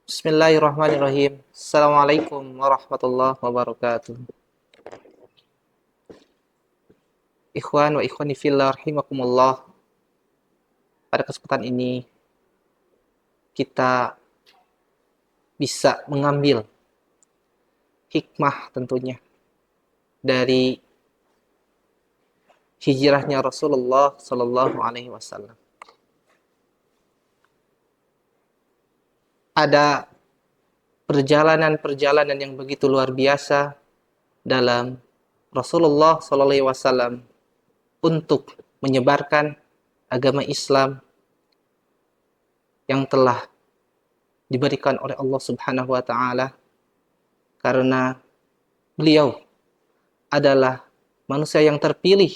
Bismillahirrahmanirrahim. Assalamualaikum warahmatullahi wabarakatuh. Ikhwan wa ikhwani fillah rahimakumullah. Pada kesempatan ini kita bisa mengambil hikmah tentunya dari hijrahnya Rasulullah Sallallahu Alaihi Wasallam. Ada perjalanan-perjalanan yang begitu luar biasa dalam Rasulullah Sallallahu Alaihi Wasallam untuk menyebarkan agama Islam yang telah diberikan oleh Allah Subhanahu wa taala, karena beliau adalah manusia yang terpilih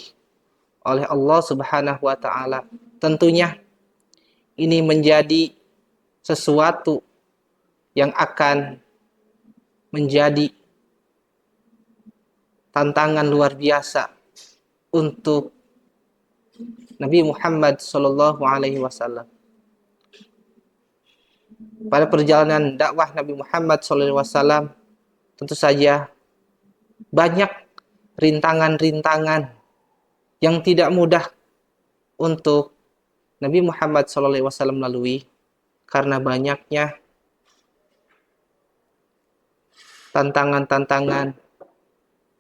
oleh Allah Subhanahu wa taala. Tentunya ini menjadi sesuatu yang akan menjadi tantangan luar biasa untuk Nabi Muhammad sallallahu alaihi wasallam. Pada perjalanan dakwah Nabi Muhammad sallallahu alaihi wasallam, tentu saja banyak rintangan-rintangan yang tidak mudah untuk Nabi Muhammad sallallahu alaihi wasallam lalui, karena banyaknya tantangan-tantangan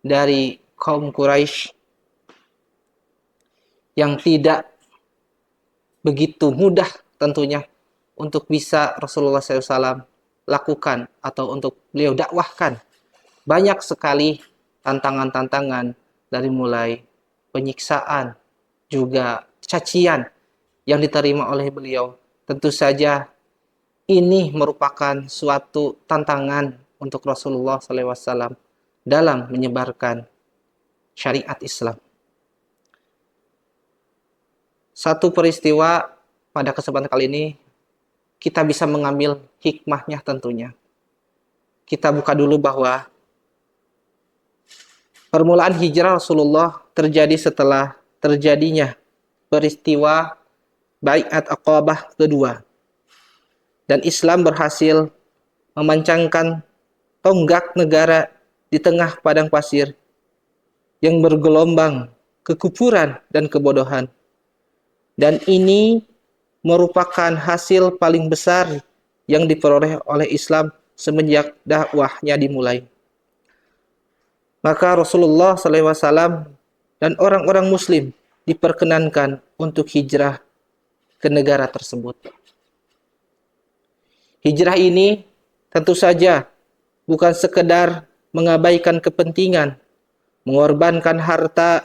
dari kaum Quraisy yang tidak begitu mudah tentunya untuk bisa Rasulullah SAW lakukan atau untuk beliau dakwahkan. Banyak sekali tantangan-tantangan, dari mulai penyiksaan, juga cacian yang diterima oleh beliau. Tentu saja ini merupakan suatu tantangan untuk Rasulullah SAW dalam menyebarkan syariat Islam. Satu peristiwa pada kesempatan kali ini kita bisa mengambil hikmahnya tentunya. Kita buka dulu bahwa permulaan hijrah Rasulullah terjadi setelah terjadinya peristiwa Bai'at Aqabah kedua. Dan Islam berhasil memancangkan tonggak negara di tengah padang pasir yang bergelombang kekufuran dan kebodohan. Dan ini merupakan hasil paling besar yang diperoleh oleh Islam semenjak dakwahnya dimulai. Maka Rasulullah SAW dan orang-orang Muslim diperkenankan untuk hijrah ke negara tersebut. Hijrah ini tentu saja bukan sekedar mengabaikan kepentingan, mengorbankan harta,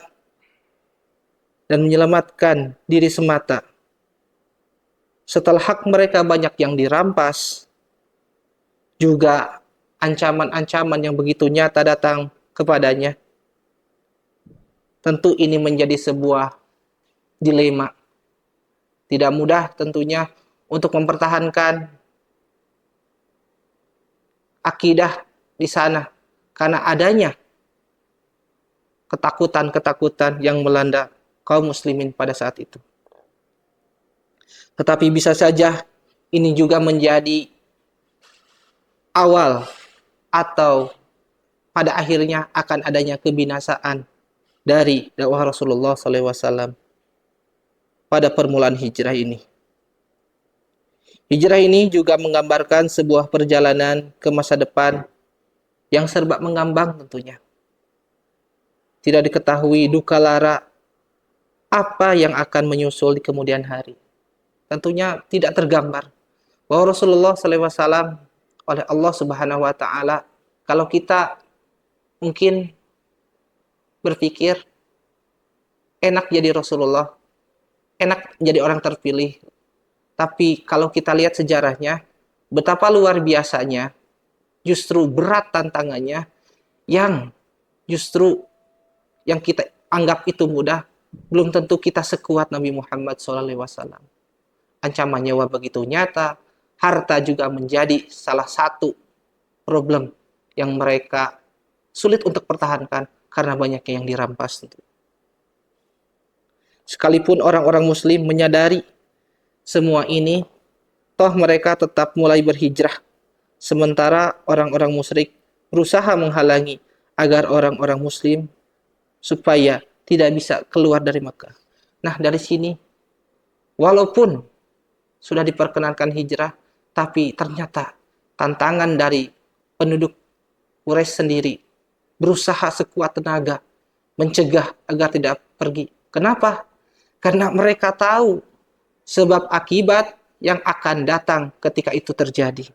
dan menyelamatkan diri semata. Setelah hak mereka banyak yang dirampas, juga ancaman-ancaman yang begitu nyata datang kepadanya. Tentu ini menjadi sebuah dilema. Tidak mudah tentunya untuk mempertahankan akidah di sana, karena adanya ketakutan-ketakutan yang melanda kaum muslimin pada saat itu. Tetapi bisa saja ini juga menjadi awal atau pada akhirnya akan adanya kebinasaan dari dakwah Rasulullah SAW pada permulaan hijrah ini. Hijrah ini juga menggambarkan sebuah perjalanan ke masa depan yang serba mengambang tentunya. Tidak diketahui duka lara apa yang akan menyusul di kemudian hari. Tentunya tidak tergambar bahwa Rasulullah SAW oleh Allah Subhanahu wa taala, kalau kita mungkin berpikir enak jadi Rasulullah, enak jadi orang terpilih, tapi kalau kita lihat sejarahnya, betapa luar biasanya, justru berat tantangannya, yang justru yang kita anggap itu mudah, belum tentu kita sekuat Nabi Muhammad SAW. Ancaman nyawa begitu nyata, harta juga menjadi salah satu problem yang mereka sulit untuk pertahankan karena banyaknya yang dirampas. Sekalipun orang-orang Muslim menyadari semua ini, toh mereka tetap mulai berhijrah sementara orang-orang musyrik berusaha menghalangi agar orang-orang muslim supaya tidak bisa keluar dari Mekah. Nah, dari sini walaupun sudah diperkenankan hijrah, tapi ternyata tantangan dari penduduk Quraisy sendiri berusaha sekuat tenaga mencegah agar tidak pergi. Kenapa? Karena mereka tahu sebab akibat yang akan datang ketika itu terjadi.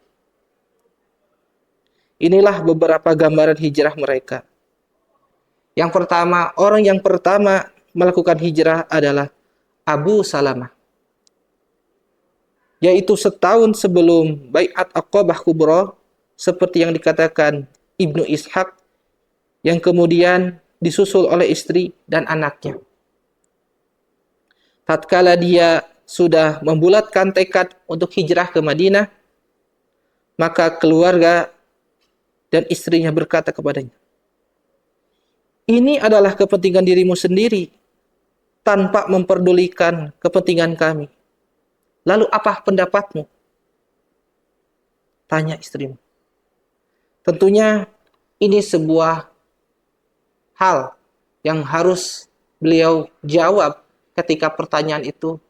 Inilah beberapa gambaran hijrah mereka. Yang pertama, orang yang pertama melakukan hijrah adalah Abu Salamah. Yaitu setahun sebelum Bai'at Aqabah Kubra, seperti yang dikatakan Ibnu Ishaq, yang kemudian disusul oleh istri dan anaknya. Tatkala dia sudah membulatkan tekad untuk hijrah ke Madinah, maka keluarga dan istrinya berkata kepadanya, "Ini adalah kepentingan dirimu sendiri, tanpa memperdulikan kepentingan kami. Lalu apa pendapatmu?" Tanya istrimu. Tentunya ini sebuah hal yang harus beliau jawab ketika pertanyaan itu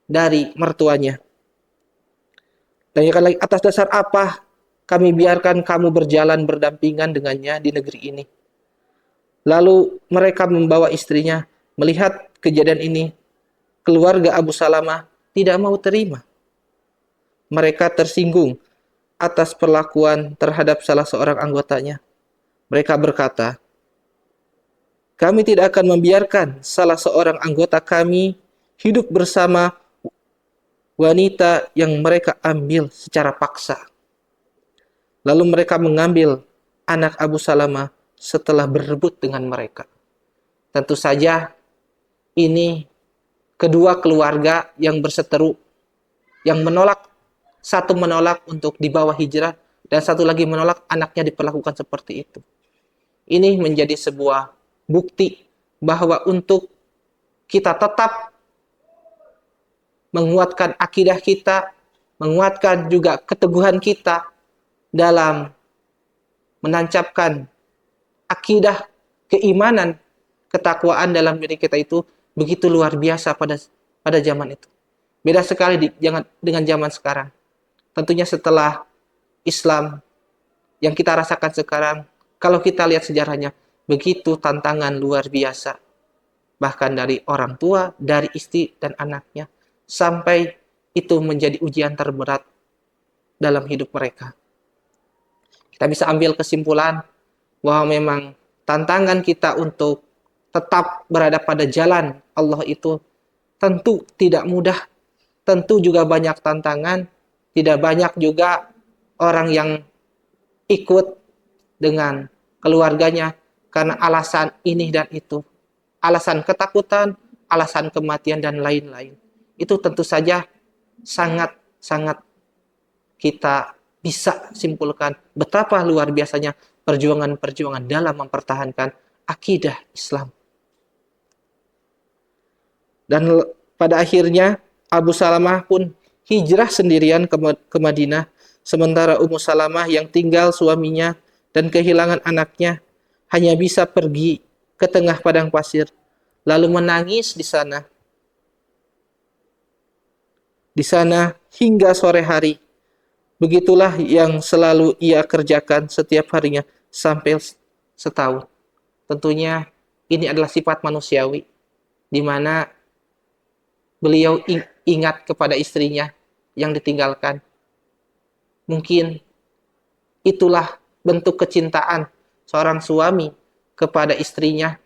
dari mertuanya. Tanyakan lagi, atas dasar apa kami biarkan kamu berjalan berdampingan dengannya di negeri ini? Lalu mereka membawa istrinya. Melihat kejadian ini, keluarga Abu Salamah tidak mau terima. Mereka tersinggung atas perlakuan terhadap salah seorang anggotanya. Mereka berkata, "Kami tidak akan membiarkan salah seorang anggota kami hidup bersama wanita yang mereka ambil secara paksa." Lalu mereka mengambil anak Abu Salamah setelah berebut dengan mereka. Tentu saja ini kedua keluarga yang berseteru, yang menolak, satu menolak untuk dibawa hijrah, dan satu lagi menolak anaknya diperlakukan seperti itu. Ini menjadi sebuah bukti bahwa untuk kita tetap menguatkan akidah kita, menguatkan juga keteguhan kita dalam menancapkan akidah, keimanan, ketakwaan dalam diri kita itu begitu luar biasa pada zaman itu. Beda sekali dengan zaman sekarang. Tentunya setelah Islam yang kita rasakan sekarang, kalau kita lihat sejarahnya, begitu tantangan luar biasa. Bahkan dari orang tua, dari istri dan anaknya, sampai itu menjadi ujian terberat dalam hidup mereka. Kita bisa ambil kesimpulan bahwa memang tantangan kita untuk tetap berada pada jalan Allah itu tentu tidak mudah, tentu juga banyak tantangan, tidak banyak juga orang yang ikut dengan keluarganya karena alasan ini dan itu, alasan ketakutan, alasan kematian dan lain-lain. Itu tentu saja sangat-sangat kita bisa simpulkan betapa luar biasanya perjuangan-perjuangan dalam mempertahankan akidah Islam. Dan pada akhirnya Abu Salamah pun hijrah sendirian ke Madinah, sementara Ummu Salamah yang tinggal suaminya dan kehilangan anaknya hanya bisa pergi ke tengah padang pasir, lalu menangis di sana. Di sana hingga sore hari. Begitulah yang selalu ia kerjakan setiap harinya sampai setahun. Tentunya ini adalah sifat manusiawi, di mana beliau ingat kepada istrinya yang ditinggalkan. Mungkin itulah bentuk kecintaan seorang suami kepada istrinya.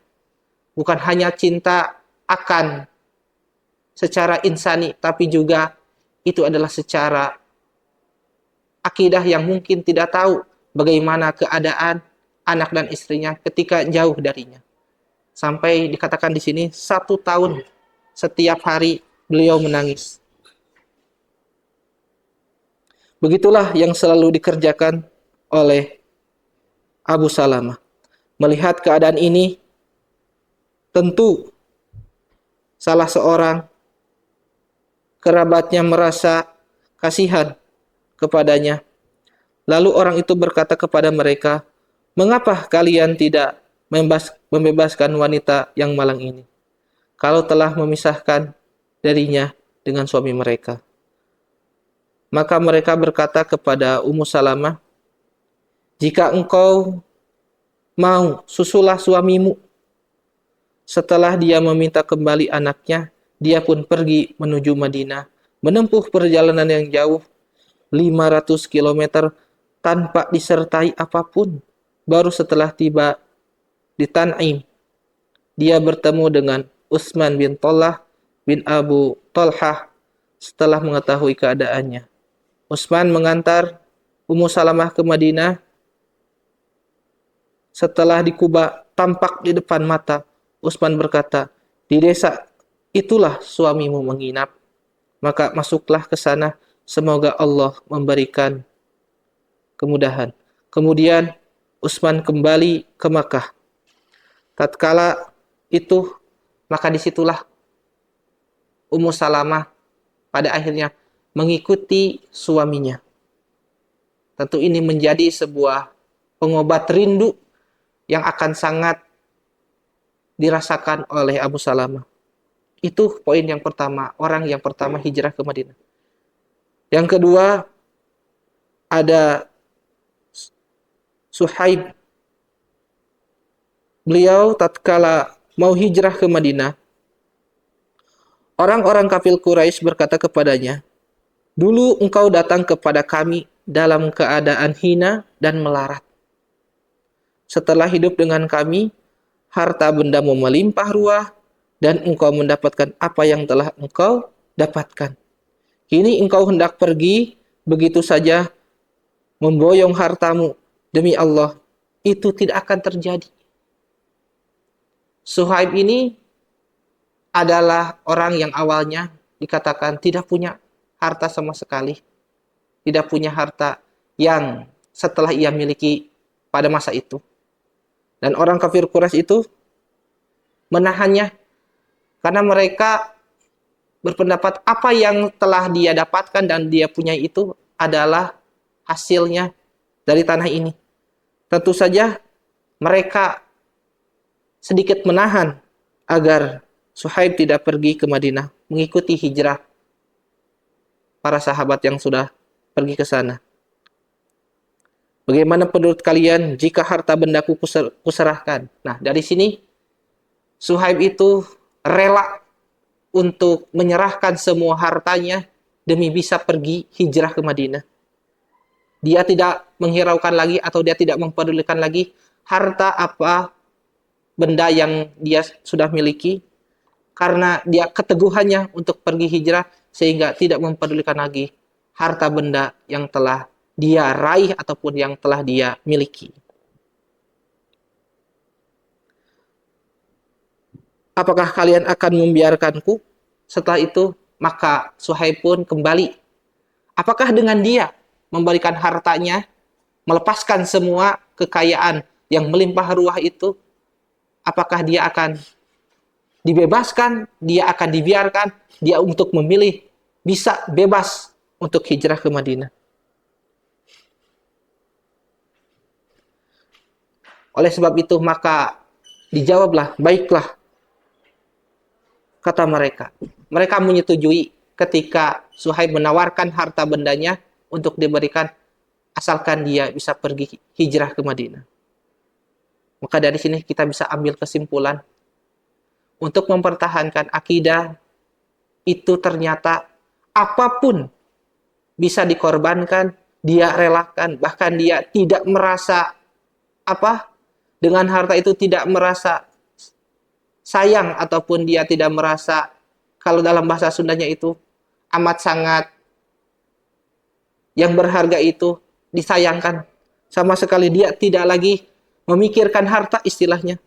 Bukan hanya cinta akan secara insani, tapi juga itu adalah secara akidah yang mungkin tidak tahu bagaimana keadaan anak dan istrinya ketika jauh darinya. Sampai dikatakan di sini 1 tahun setiap hari beliau menangis. Begitulah yang selalu dikerjakan oleh Abu Salamah. Melihat keadaan ini, tentu salah seorang kerabatnya merasa kasihan kepadanya Lalu orang itu berkata kepada mereka, "Mengapa kalian tidak membebaskan wanita yang malang ini, kalau telah memisahkan darinya dengan suami mereka?" Maka mereka berkata kepada Ummu Salamah, "Jika engkau mau, susulah suamimu." Setelah dia meminta kembali anaknya, dia pun pergi menuju Madinah, menempuh perjalanan yang jauh, 500 kilometer tanpa disertai apapun. Baru setelah tiba di Tan'im, dia bertemu dengan Utsman bin Talha bin Abu Talhah setelah mengetahui keadaannya. Utsman mengantar Ummu Salamah ke Madinah. Setelah di Kuba tampak di depan mata, Utsman berkata, "Di desa itulah suamimu menginap. Maka masuklah ke sana, semoga Allah memberikan kemudahan." Kemudian Utsman kembali ke Makkah. Tatkala itu, maka disitulah Ummu Salamah pada akhirnya mengikuti suaminya. Tentu ini menjadi sebuah pengobat rindu yang akan sangat dirasakan oleh Abu Salamah. Itu poin yang pertama, orang yang pertama hijrah ke Madinah. Yang kedua, ada Suhaib. Beliau tatkala mau hijrah ke Madinah, orang-orang kafir Quraisy berkata kepadanya, "Dulu engkau datang kepada kami dalam keadaan hina dan melarat. Setelah hidup dengan kami, harta bendamu melimpah ruah, dan engkau mendapatkan apa yang telah engkau dapatkan. Kini engkau hendak pergi begitu saja memboyong hartamu. Demi Allah, itu tidak akan terjadi." Suhaib ini adalah orang yang awalnya dikatakan tidak punya harta sama sekali. Tidak punya harta yang setelah ia miliki pada masa itu. Dan orang kafir Quraisy itu menahannya karena mereka berpendapat apa yang telah dia dapatkan dan dia punya itu adalah hasilnya dari tanah ini. Tentu saja mereka sedikit menahan agar Suhaib tidak pergi ke Madinah, mengikuti hijrah para sahabat yang sudah pergi ke sana. "Bagaimana menurut kalian jika harta bendaku kuserahkan?" Nah, dari sini Suhaib itu rela untuk menyerahkan semua hartanya demi bisa pergi hijrah ke Madinah. Dia tidak menghiraukan lagi atau dia tidak mempedulikan lagi harta apa benda yang dia sudah miliki, karena dia keteguhannya untuk pergi hijrah sehingga tidak mempedulikan lagi harta benda yang telah dia raih ataupun yang telah dia miliki. "Apakah kalian akan membiarkanku?" Setelah itu, maka Suhaib pun kembali. Apakah dengan dia memberikan hartanya, melepaskan semua kekayaan yang melimpah ruah itu, apakah dia akan dibebaskan, dia akan dibiarkan, dia untuk memilih bisa bebas untuk hijrah ke Madinah? Oleh sebab itu, maka dijawablah, "Baiklah," kata mereka. Mereka menyetujui ketika Suhaib menawarkan harta bendanya untuk diberikan asalkan dia bisa pergi hijrah ke Madinah. Maka dari sini kita bisa ambil kesimpulan, untuk mempertahankan akidah itu ternyata apapun bisa dikorbankan, dia relakan, bahkan dia tidak merasa dengan harta itu tidak merasa sayang ataupun dia tidak merasa, kalau dalam bahasa Sundanya itu amat sangat yang berharga itu disayangkan. Sama sekali dia tidak lagi memikirkan harta istilahnya.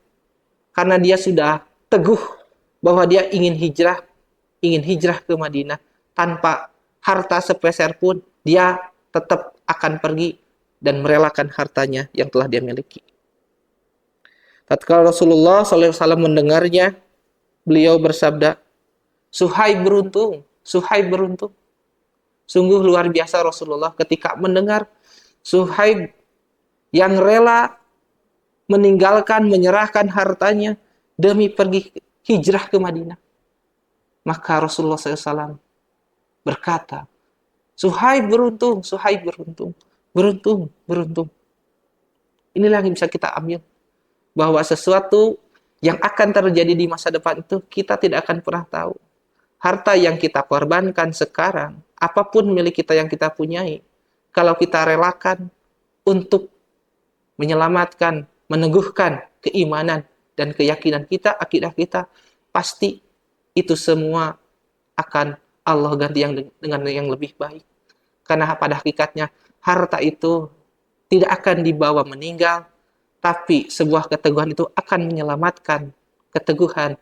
Karena dia sudah teguh bahwa dia ingin hijrah ke Madinah. Tanpa harta sepeser pun, dia tetap akan pergi dan merelakan hartanya yang telah dia miliki. Tatkala Rasulullah SAW mendengarnya, beliau bersabda, Suhaib beruntung. Sungguh luar biasa Rasulullah ketika mendengar Suhaib yang rela meninggalkan, menyerahkan hartanya demi pergi hijrah ke Madinah. Maka Rasulullah SAW berkata, Suhaib beruntung, Suhaib beruntung, beruntung, beruntung. Inilah yang bisa kita ambil, bahwa sesuatu yang akan terjadi di masa depan itu kita tidak akan pernah tahu. Harta yang kita korbankan sekarang, apapun milik kita yang kita punyai, kalau kita relakan untuk menyelamatkan, meneguhkan keimanan dan keyakinan kita, akidah kita, pasti itu semua akan Allah ganti dengan yang lebih baik. Karena pada hakikatnya harta itu tidak akan dibawa meninggal, tapi sebuah keteguhan itu akan menyelamatkan keteguhan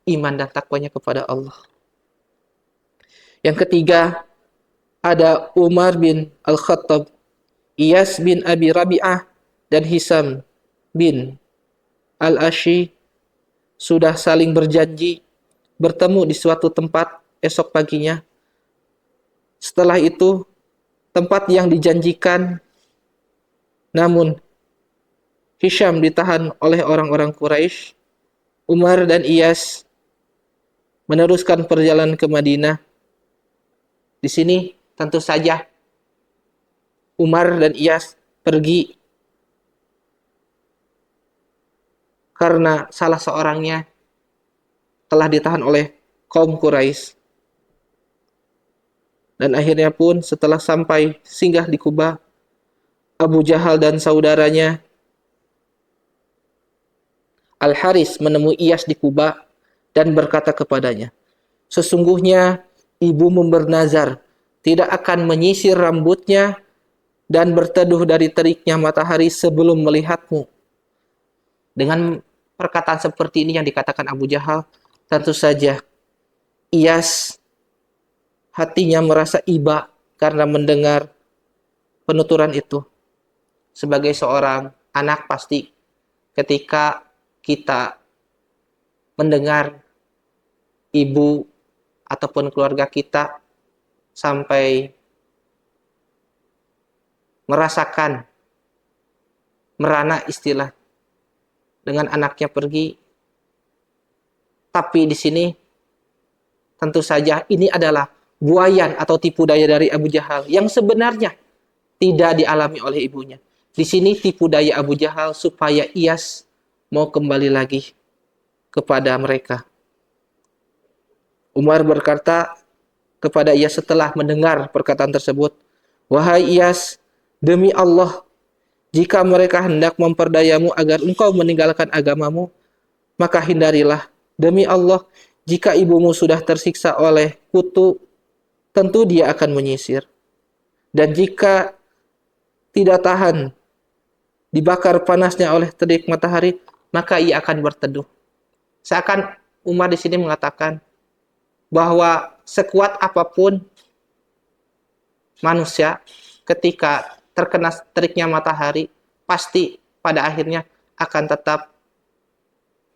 iman dan takwanya kepada Allah. Yang ketiga, ada Umar bin Al-Khattab, Iyas bin Abi Rabi'ah, dan Hisam bin Al-Ashi sudah saling berjanji bertemu di suatu tempat esok paginya. Setelah itu, tempat yang dijanjikan, namun Hisham ditahan oleh orang-orang Quraisy. Umar dan Iyas meneruskan perjalanan ke Madinah. Di sini tentu saja Umar dan Iyas pergi karena salah seorangnya telah ditahan oleh kaum Quraisy. Dan akhirnya pun setelah sampai singgah di Kuba, Abu Jahal dan saudaranya Al-Haris menemui Iyas di Kuba dan berkata kepadanya, sesungguhnya ibumu bernazar tidak akan menyisir rambutnya dan berteduh dari teriknya matahari sebelum melihatmu. Dengan perkataan seperti ini yang dikatakan Abu Jahal, tentu saja Iyas hatinya merasa iba karena mendengar penuturan itu. Sebagai seorang anak, pasti ketika kita mendengar ibu ataupun keluarga kita sampai merasakan merana istilah dengan anaknya pergi. Tapi di sini tentu saja ini adalah buayan atau tipu daya dari Abu Jahal yang sebenarnya tidak dialami oleh ibunya. Di sini tipu daya Abu Jahal supaya Iyas mau kembali lagi kepada mereka. Umar berkata kepada Iyas setelah mendengar perkataan tersebut, wahai Iyas, demi Allah, jika mereka hendak memperdayamu agar engkau meninggalkan agamamu, maka hindarilah. Demi Allah, jika ibumu sudah tersiksa oleh kutu, tentu dia akan menyisir. Dan jika tidak tahan dibakar panasnya oleh terik matahari, maka ia akan berteduh. Seakan Umar di sini mengatakan bahwa sekuat apapun manusia ketika terkena teriknya matahari, pasti pada akhirnya akan tetap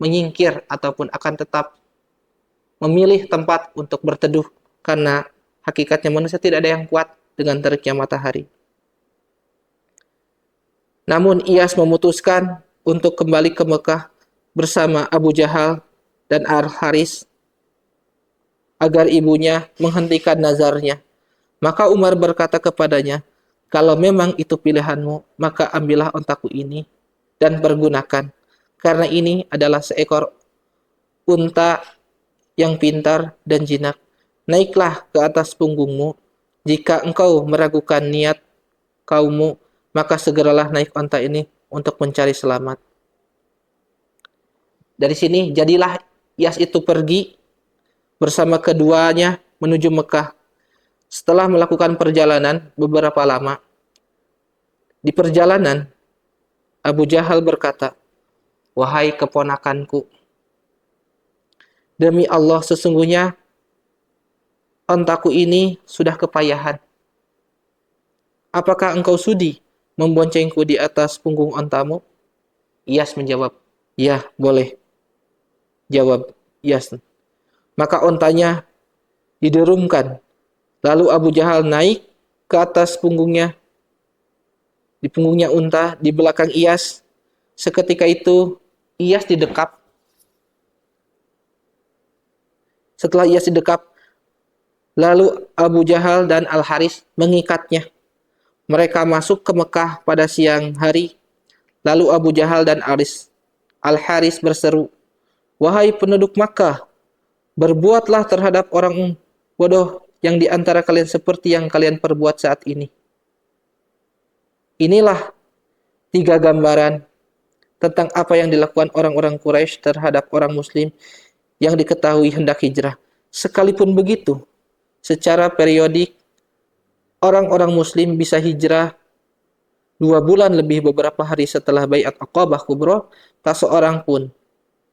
menyingkir ataupun akan tetap memilih tempat untuk berteduh, karena hakikatnya manusia tidak ada yang kuat dengan teriknya matahari. Namun Iyas memutuskan untuk kembali ke Mekah bersama Abu Jahal dan Al-Haris agar ibunya menghentikan nazarnya. Maka Umar berkata kepadanya, kalau memang itu pilihanmu, maka ambillah ontaku ini dan pergunakan. Karena ini adalah seekor unta yang pintar dan jinak. Naiklah ke atas punggungmu. Jika engkau meragukan niat kaummu, maka segeralah naik onta ini untuk mencari selamat. Dari sini, jadilah Iyas itu pergi bersama keduanya menuju Mekah. Setelah melakukan perjalanan beberapa lama, di perjalanan Abu Jahal berkata, wahai keponakanku, demi Allah sesungguhnya ontaku ini sudah kepayahan. Apakah engkau sudi memboncengku di atas punggung ontamu? Iyas menjawab, ya boleh. Jawab Iyas. Maka ontanya diderumkan. Lalu Abu Jahal naik ke atas punggungnya di punggungnya unta, di belakang Iyas. Seketika itu Iyas didekap. Setelah Iyas didekap, lalu Abu Jahal dan Al-Haris mengikatnya. Mereka masuk ke Mekah pada siang hari. Lalu Abu Jahal dan Al-Haris berseru, "Wahai penduduk Makkah, berbuatlah terhadap orang bodoh yang di antara kalian seperti yang kalian perbuat saat ini." Inilah 3 gambaran tentang apa yang dilakukan orang-orang Quraisy terhadap orang Muslim yang diketahui hendak hijrah. Sekalipun begitu, secara periodik, orang-orang Muslim bisa hijrah 2 bulan lebih beberapa hari setelah Baiat Aqabah Kubra. Tak seorang pun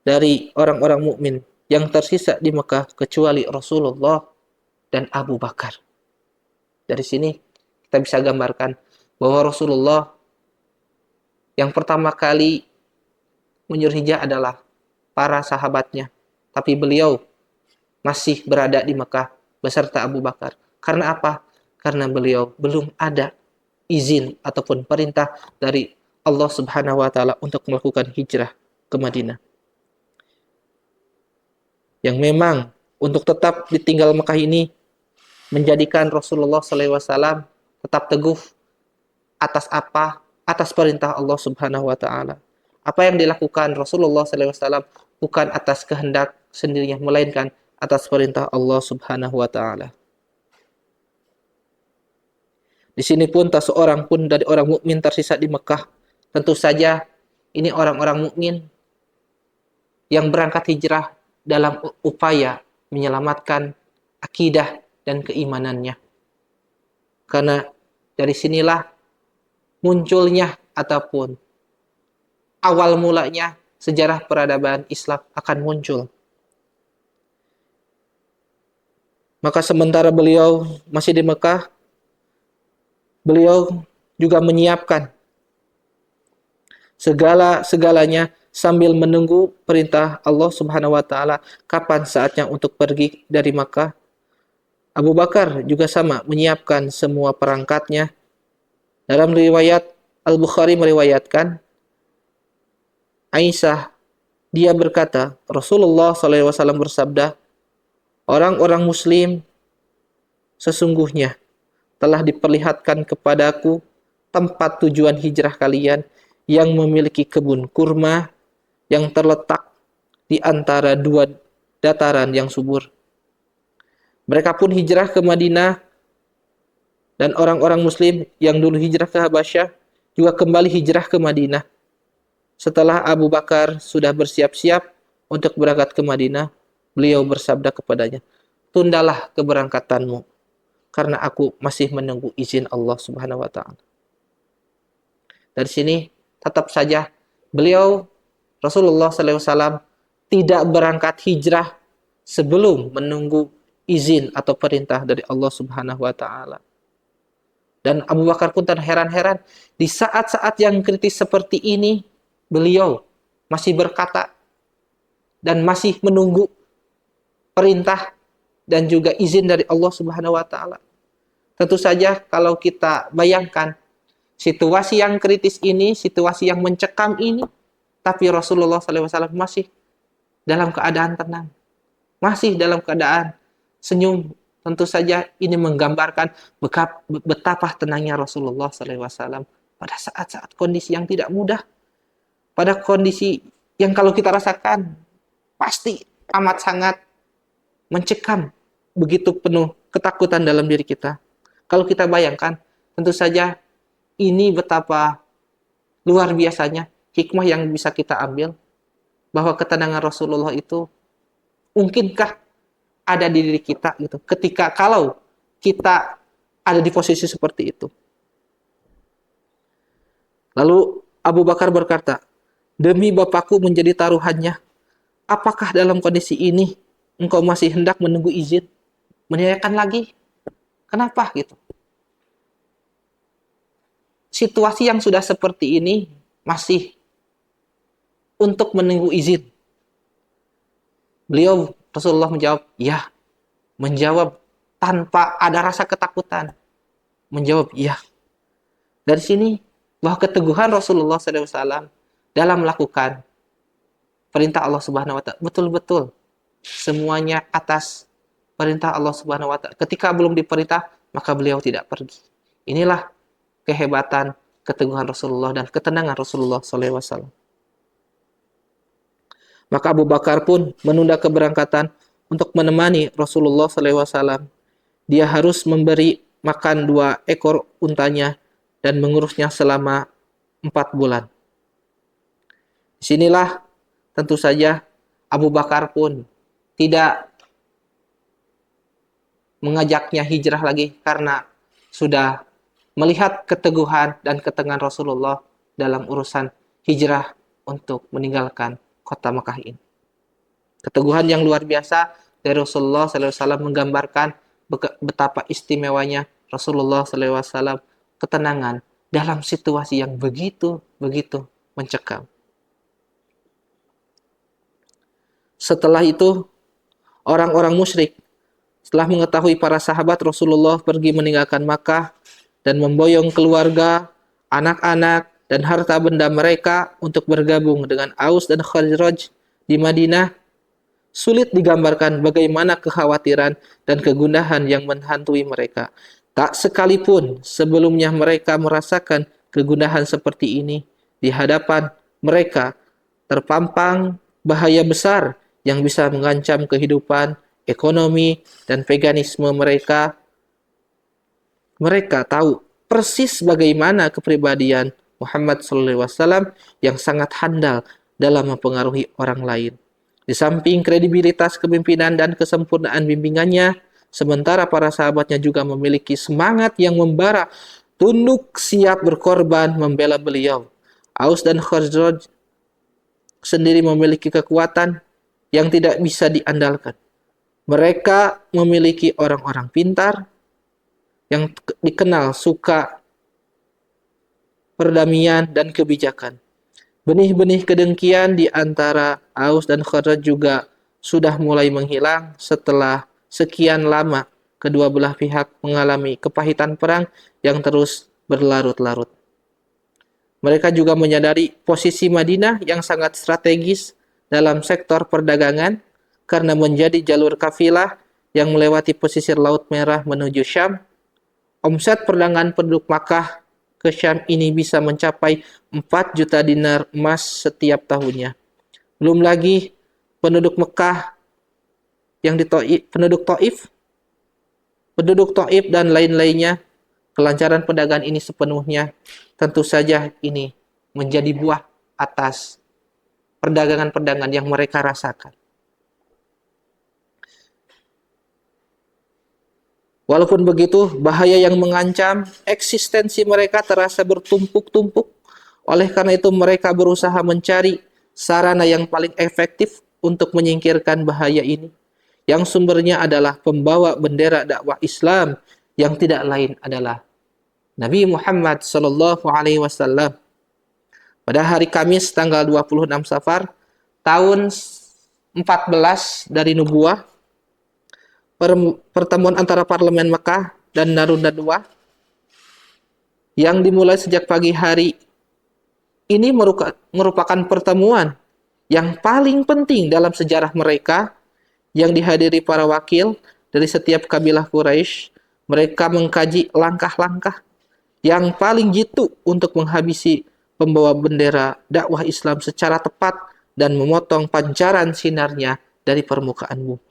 dari orang-orang mukmin yang tersisa di Mekah kecuali Rasulullah dan Abu Bakar. Dari sini kita bisa gambarkan bahwa Rasulullah yang pertama kali menyuruh hijrah adalah para sahabatnya. Tapi beliau masih berada di Mekah beserta Abu Bakar. Karena apa? Karena beliau belum ada izin ataupun perintah dari Allah Subhanahu wa taala untuk melakukan hijrah ke Madinah. Yang memang untuk tetap ditinggal Mekah ini menjadikan Rasulullah SAW tetap teguh atas apa? Atas perintah Allah Subhanahu wa taala. Apa yang dilakukan Rasulullah SAW bukan atas kehendak sendirinya, melainkan atas perintah Allah Subhanahu wa taala. Di sini pun tak seorang pun dari orang mukmin tersisa di Mekah. Tentu saja ini orang-orang mukmin yang berangkat hijrah dalam upaya menyelamatkan akidah dan keimanannya. Karena dari sinilah munculnya ataupun awal mulanya sejarah peradaban Islam akan muncul. Maka sementara beliau masih di Mekah, beliau juga menyiapkan segala-segalanya sambil menunggu perintah Allah Subhanahu wa taala kapan saatnya untuk pergi dari Makkah. Abu Bakar juga sama menyiapkan semua perangkatnya. Dalam riwayat Al-Bukhari meriwayatkan Aisyah, dia berkata, Rasulullah SAW bersabda, orang-orang Muslim sesungguhnya telah diperlihatkan kepadaku tempat tujuan hijrah kalian yang memiliki kebun kurma yang terletak di antara 2 dataran yang subur. Mereka pun hijrah ke Madinah dan orang-orang Muslim yang dulu hijrah ke Habasyah juga kembali hijrah ke Madinah. Setelah Abu Bakar sudah bersiap-siap untuk berangkat ke Madinah, beliau bersabda kepadanya, "Tundalah keberangkatanmu, karena aku masih menunggu izin Allah Subhanahu wa taala." Dari sini tetap saja beliau Rasulullah SAW tidak berangkat hijrah sebelum menunggu izin atau perintah dari Allah Subhanahu wa taala. Dan Abu Bakar pun terheran-heran di saat-saat yang kritis seperti ini beliau masih berkata dan masih menunggu perintah dan juga izin dari Allah Subhanahu wa taala. Tentu saja kalau kita bayangkan situasi yang kritis ini, situasi yang mencekam ini, tapi Rasulullah SAW masih dalam keadaan tenang, masih dalam keadaan senyum. Tentu saja ini menggambarkan betapa tenangnya Rasulullah SAW pada saat-saat kondisi yang tidak mudah, pada kondisi yang kalau kita rasakan pasti amat sangat mencekam, begitu penuh ketakutan dalam diri kita. Kalau kita bayangkan, tentu saja ini betapa luar biasanya hikmah yang bisa kita ambil bahwa ketenangan Rasulullah itu mungkinkah ada di diri kita gitu. Ketika kalau kita ada di posisi seperti itu. Lalu Abu Bakar berkata, "Demi Bapakku menjadi taruhannya, apakah dalam kondisi ini engkau masih hendak menunggu izin? Menanyakan lagi? Kenapa gitu? Situasi yang sudah seperti ini masih untuk menunggu izin." Beliau Rasulullah menjawab, "Ya." Menjawab tanpa ada rasa ketakutan. Menjawab, "Ya." Dari sini bahwa keteguhan Rasulullah SAW dalam melakukan perintah Allah Subhanahu wa taala betul-betul semuanya atas perintah Allah Subhanahu wa taala. Ketika belum diperintah, maka beliau tidak pergi. Inilah kehebatan keteguhan Rasulullah dan ketenangan Rasulullah SAW. Maka Abu Bakar pun menunda keberangkatan untuk menemani Rasulullah SAW. Dia harus memberi makan 2 ekor untanya dan mengurusnya selama 4 bulan. Disinilah tentu saja Abu Bakar pun tidak mengajaknya hijrah lagi karena sudah melihat keteguhan dan ketenangan Rasulullah dalam urusan hijrah untuk meninggalkan kota Mekah ini. Keteguhan yang luar biasa dari Rasulullah SAW menggambarkan betapa istimewanya Rasulullah SAW ketenangan dalam situasi yang begitu mencekam. Setelah itu, orang-orang musyrik setelah mengetahui para sahabat Rasulullah pergi meninggalkan Makkah dan memboyong keluarga, anak-anak, dan harta benda mereka untuk bergabung dengan Aus dan Khazraj di Madinah, sulit digambarkan bagaimana kekhawatiran dan kegundahan yang menghantui mereka. Tak sekalipun sebelumnya mereka merasakan kegundahan seperti ini, di hadapan mereka terpampang bahaya besar yang bisa mengancam kehidupan, ekonomi, dan veganisme mereka. Mereka tahu persis bagaimana kepribadian Muhammad SAW yang sangat handal dalam mempengaruhi orang lain. Di samping kredibilitas kepemimpinan dan kesempurnaan bimbingannya, sementara para sahabatnya juga memiliki semangat yang membara, tunduk siap berkorban membela beliau. Aus dan Khazraj sendiri memiliki kekuatan yang tidak bisa diandalkan. Mereka memiliki orang-orang pintar yang dikenal suka perdamaian dan kebijakan. Benih-benih kedengkian di antara Aus dan Khazraj juga sudah mulai menghilang setelah sekian lama kedua belah pihak mengalami kepahitan perang yang terus berlarut-larut. Mereka juga menyadari posisi Madinah yang sangat strategis dalam sektor perdagangan karena menjadi jalur kafilah yang melewati pesisir Laut Merah menuju Syam. Omset perdagangan penduduk Makkah ke Syam ini bisa mencapai 4 juta dinar emas setiap tahunnya. Belum lagi penduduk Mekah yang di Taif, penduduk Taif dan lain-lainnya. Kelancaran perdagangan ini sepenuhnya tentu saja ini menjadi buah atas perdagangan-perdagangan yang mereka rasakan. Walaupun begitu, bahaya yang mengancam eksistensi mereka terasa bertumpuk-tumpuk. Oleh karena itu, mereka berusaha mencari sarana yang paling efektif untuk menyingkirkan bahaya ini, yang sumbernya adalah pembawa bendera dakwah Islam yang tidak lain adalah Nabi Muhammad SAW. Pada hari Kamis tanggal 26 Safar tahun 14 dari Nubuah, pertemuan antara parlemen Mekah dan Narun-Nadwa yang dimulai sejak pagi hari ini merupakan pertemuan yang paling penting dalam sejarah mereka, yang dihadiri para wakil dari setiap kabilah Quraisy. Mereka mengkaji langkah-langkah yang paling jitu untuk menghabisi pembawa bendera dakwah Islam secara tepat dan memotong pancaran sinarnya dari permukaan bumi.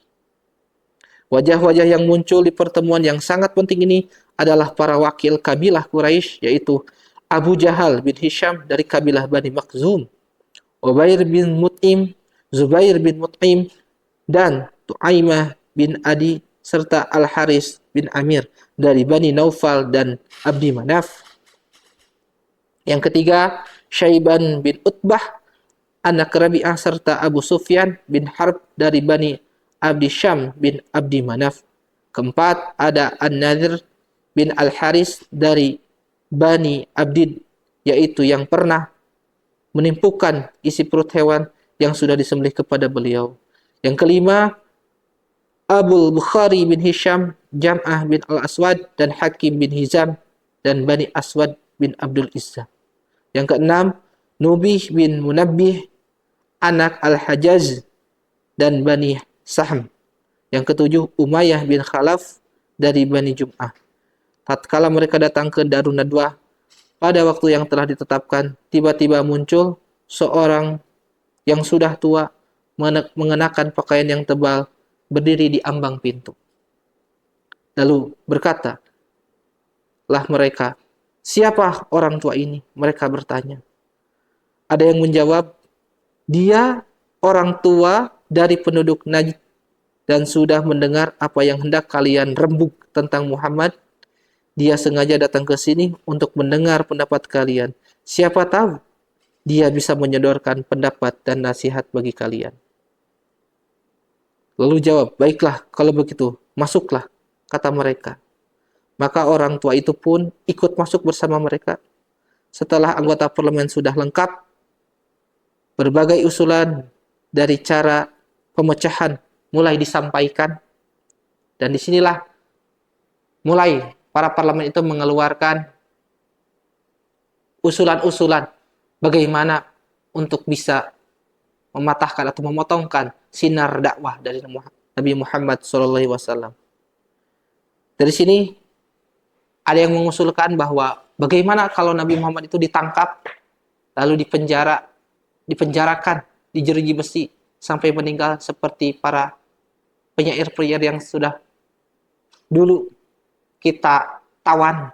Wajah-wajah yang muncul di pertemuan yang sangat penting ini adalah para wakil kabilah Quraisy, yaitu Abu Jahal bin Hisham dari kabilah Bani Makhzum, Ubair bin Mut'im, Zubair bin Mut'im, dan Tu'aimah bin Adi, serta Al-Haris bin Amir dari Bani Naufal dan Abdi Manaf. Yang ketiga, Syaiban bin Utbah, anak Rabi'ah, serta Abu Sufyan bin Harb dari Bani Abdi Syam bin Abdi Manaf. Keempat, ada An-Nadhr bin Al-Haris dari Bani Abdid, yaitu yang pernah menimpukan isi perut hewan yang sudah disembelih kepada beliau. Yang kelima, Abul Bukhari bin Hisham, Jam'ah bin Al-Aswad, dan Hakim bin Hizam, dan Bani Aswad bin Abdul Izzah. Yang keenam, Nubih bin Munabbih, anak Al-Hajjaj dan Bani Sahm. Yang ketujuh, Umayyah bin Khalaf dari Bani Jum'ah. Tatkala mereka datang ke Darun Nadwah, pada waktu yang telah ditetapkan, tiba-tiba muncul seorang yang sudah tua, mengenakan pakaian yang tebal, berdiri di ambang pintu. Lalu berkata, lah mereka, siapa orang tua ini? Mereka bertanya. Ada yang menjawab, dia orang tua dari penduduk Najd dan sudah mendengar apa yang hendak kalian rembuk tentang Muhammad. Dia sengaja datang ke sini untuk mendengar pendapat kalian. Siapa tahu dia bisa menyodorkan pendapat dan nasihat bagi kalian. Lalu jawab, baiklah kalau begitu, masuklah, kata mereka. Maka orang tua itu pun ikut masuk bersama mereka. Setelah anggota parlemen sudah lengkap, berbagai usulan dari cara pemecahan mulai disampaikan. Dan disinilah mulai para parlemen itu mengeluarkan usulan-usulan bagaimana untuk bisa mematahkan atau memotongkan sinar dakwah dari Nabi Muhammad SAW. Dari sini ada yang mengusulkan bahwa bagaimana kalau Nabi Muhammad itu ditangkap, lalu dipenjarakan, dijeruji besi sampai meninggal seperti para penyair-penyair yang sudah dulu kita tawan.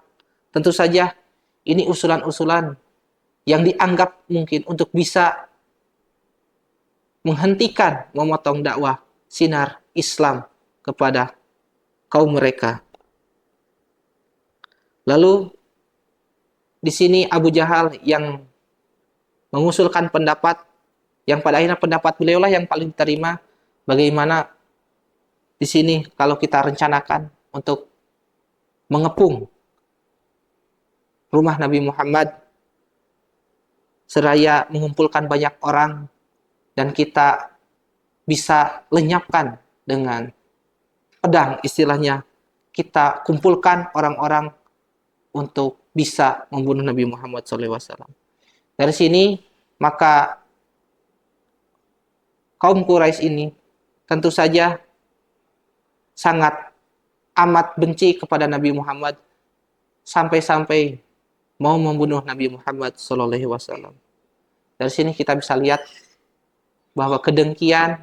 Tentu saja ini usulan-usulan yang dianggap mungkin untuk bisa menghentikan, memotong dakwah sinar Islam kepada kaum mereka. Lalu di sini Abu Jahal yang mengusulkan pendapat yang pada akhirnya pendapat beliau lah yang paling diterima. Bagaimana di sini kalau kita rencanakan untuk mengepung rumah Nabi Muhammad seraya mengumpulkan banyak orang dan kita bisa lenyapkan dengan pedang, istilahnya kita kumpulkan orang-orang untuk bisa membunuh Nabi Muhammad SAW. Dari sini maka kaum Quraisy ini tentu saja sangat amat benci kepada Nabi Muhammad sampai-sampai mau membunuh Nabi Muhammad SAW. Dari sini kita bisa lihat bahwa kedengkian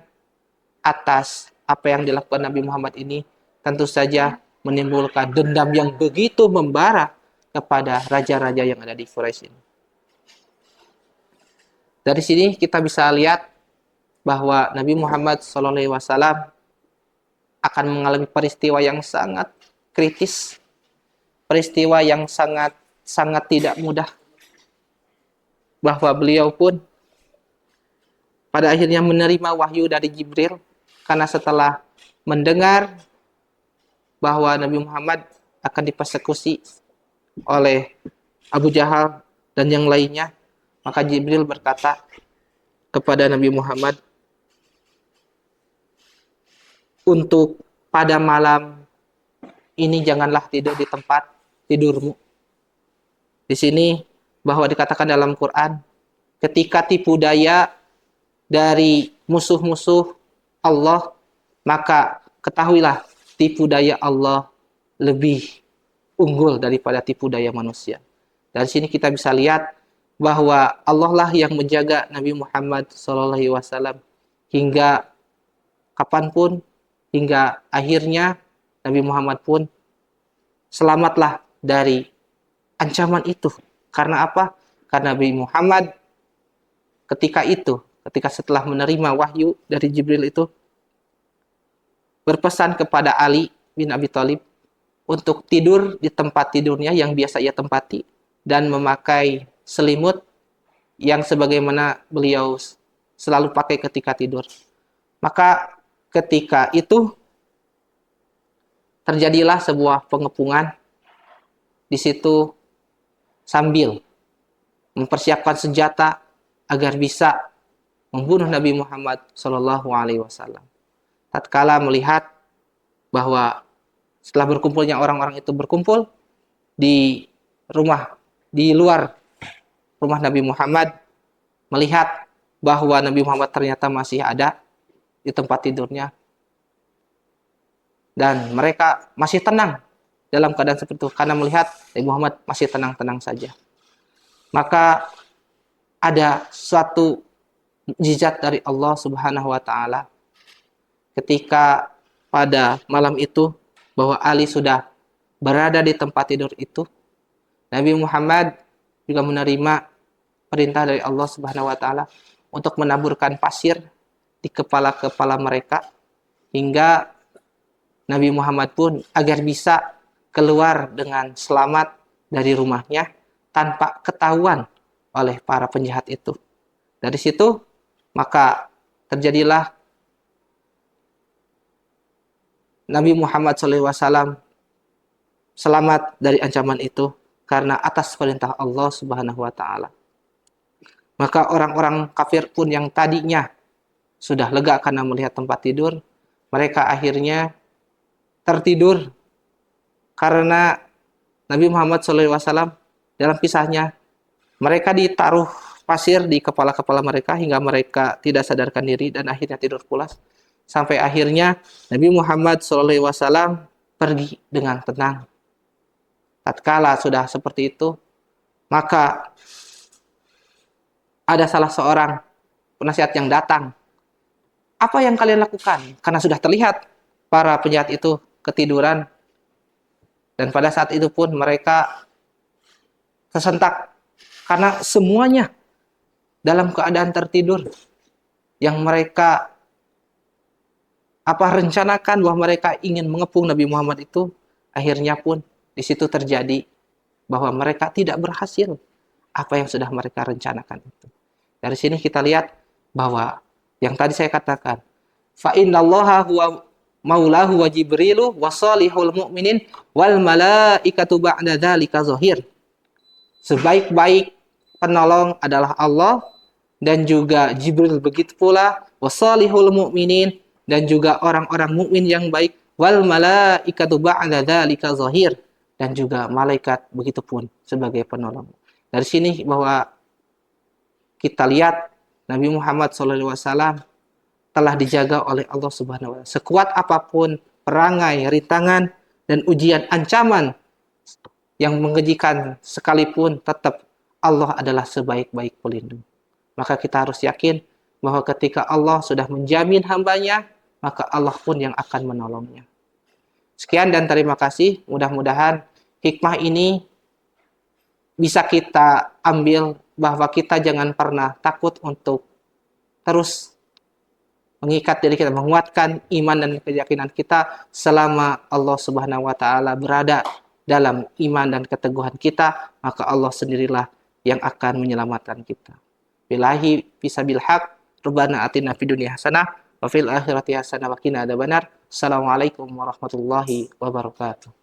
atas apa yang dilakukan Nabi Muhammad ini tentu saja menimbulkan dendam yang begitu membara kepada raja-raja yang ada di Quraisy ini. Dari sini kita bisa lihat bahwa Nabi Muhammad SAW akan mengalami peristiwa yang sangat kritis, peristiwa yang sangat tidak mudah, bahwa beliau pun pada akhirnya menerima wahyu dari Jibril karena setelah mendengar bahwa Nabi Muhammad akan dipersekusi oleh Abu Jahal dan yang lainnya, maka Jibril berkata kepada Nabi Muhammad, untuk pada malam ini janganlah tidur di tempat tidurmu. Di sini bahwa dikatakan dalam Quran, ketika tipu daya dari musuh-musuh Allah, maka ketahuilah tipu daya Allah lebih unggul daripada tipu daya manusia. Dari sini kita bisa lihat bahwa Allah lah yang menjaga Nabi Muhammad SAW hingga kapanpun, hingga akhirnya Nabi Muhammad pun selamatlah dari ancaman itu. Karena apa? Karena Nabi Muhammad ketika setelah menerima wahyu dari Jibril itu, berpesan kepada Ali bin Abi Thalib untuk tidur di tempat tidurnya yang biasa ia tempati dan memakai selimut yang sebagaimana beliau selalu pakai ketika tidur. Maka ketika itu terjadilah sebuah pengepungan di situ sambil mempersiapkan senjata agar bisa membunuh Nabi Muhammad SAW. Tatkala melihat bahwa setelah berkumpulnya orang-orang itu berkumpul di rumah, di luar rumah Nabi Muhammad, melihat bahwa Nabi Muhammad ternyata masih ada di tempat tidurnya, dan mereka masih tenang dalam keadaan seperti itu karena melihat Nabi Muhammad masih tenang-tenang saja. Maka ada suatu mukjizat dari Allah Subhanahu wa taala ketika pada malam itu bahwa Ali sudah berada di tempat tidur itu. Nabi Muhammad juga menerima perintah dari Allah Subhanahu wa taala untuk menaburkan pasir di kepala-kepala mereka hingga Nabi Muhammad pun agar bisa keluar dengan selamat dari rumahnya tanpa ketahuan oleh para penjahat itu. Dari situ maka terjadilah Nabi Muhammad SAW selamat dari ancaman itu karena atas perintah Allah Subhanahu wa taala. Maka orang-orang kafir pun yang tadinya sudah lega karena melihat tempat tidur, mereka akhirnya tertidur karena Nabi Muhammad SAW dalam kisahnya, mereka ditaruh pasir di kepala-kepala mereka hingga mereka tidak sadarkan diri dan akhirnya tidur pulas. Sampai akhirnya Nabi Muhammad SAW pergi dengan tenang. Tatkala sudah seperti itu, maka ada salah seorang penasihat yang datang. Apa yang kalian lakukan? Karena sudah terlihat para penjahat itu ketiduran. Dan pada saat itu pun mereka tersentak. Karena semuanya dalam keadaan tertidur. Yang mereka rencanakan bahwa mereka ingin mengepung Nabi Muhammad itu, akhirnya pun di situ terjadi bahwa mereka tidak berhasil apa yang sudah mereka rencanakan itu. Dari sini kita lihat bahwa yang tadi saya katakan, fa innallaha huwa maulahu wa jibrilu wa salihul mu'minin wal malaikatu ba'da dzalika zahir. Sebaik-baik penolong adalah Allah dan juga Jibril, begitu pula wa salihul mu'minin, dan juga orang-orang mukmin yang baik, wal malaikatu ba'da dzalika zahir, dan juga malaikat begitu pun sebagai penolong. Dari sini bahwa kita lihat Nabi Muhammad SAW telah dijaga oleh Allah Subhanahu wa taala. Sekuat apapun perangai, rintangan, dan ujian ancaman yang mengejikan sekalipun, tetap Allah adalah sebaik-baik pelindung. Maka kita harus yakin bahwa ketika Allah sudah menjamin hambanya, maka Allah pun yang akan menolongnya. Sekian dan terima kasih. Mudah-mudahan hikmah ini bisa kita ambil bahwa kita jangan pernah takut untuk terus mengikat diri kita, menguatkan iman dan keyakinan kita selama Allah Subhanahu wa taala berada dalam iman dan keteguhan kita, maka Allah sendirilah yang akan menyelamatkan kita. Billahi fisabil haq, Rabbana atina fid dunya hasanah wa fil akhirati hasanah wa qina adzabannar. Assalamualaikum warahmatullahi wabarakatuh.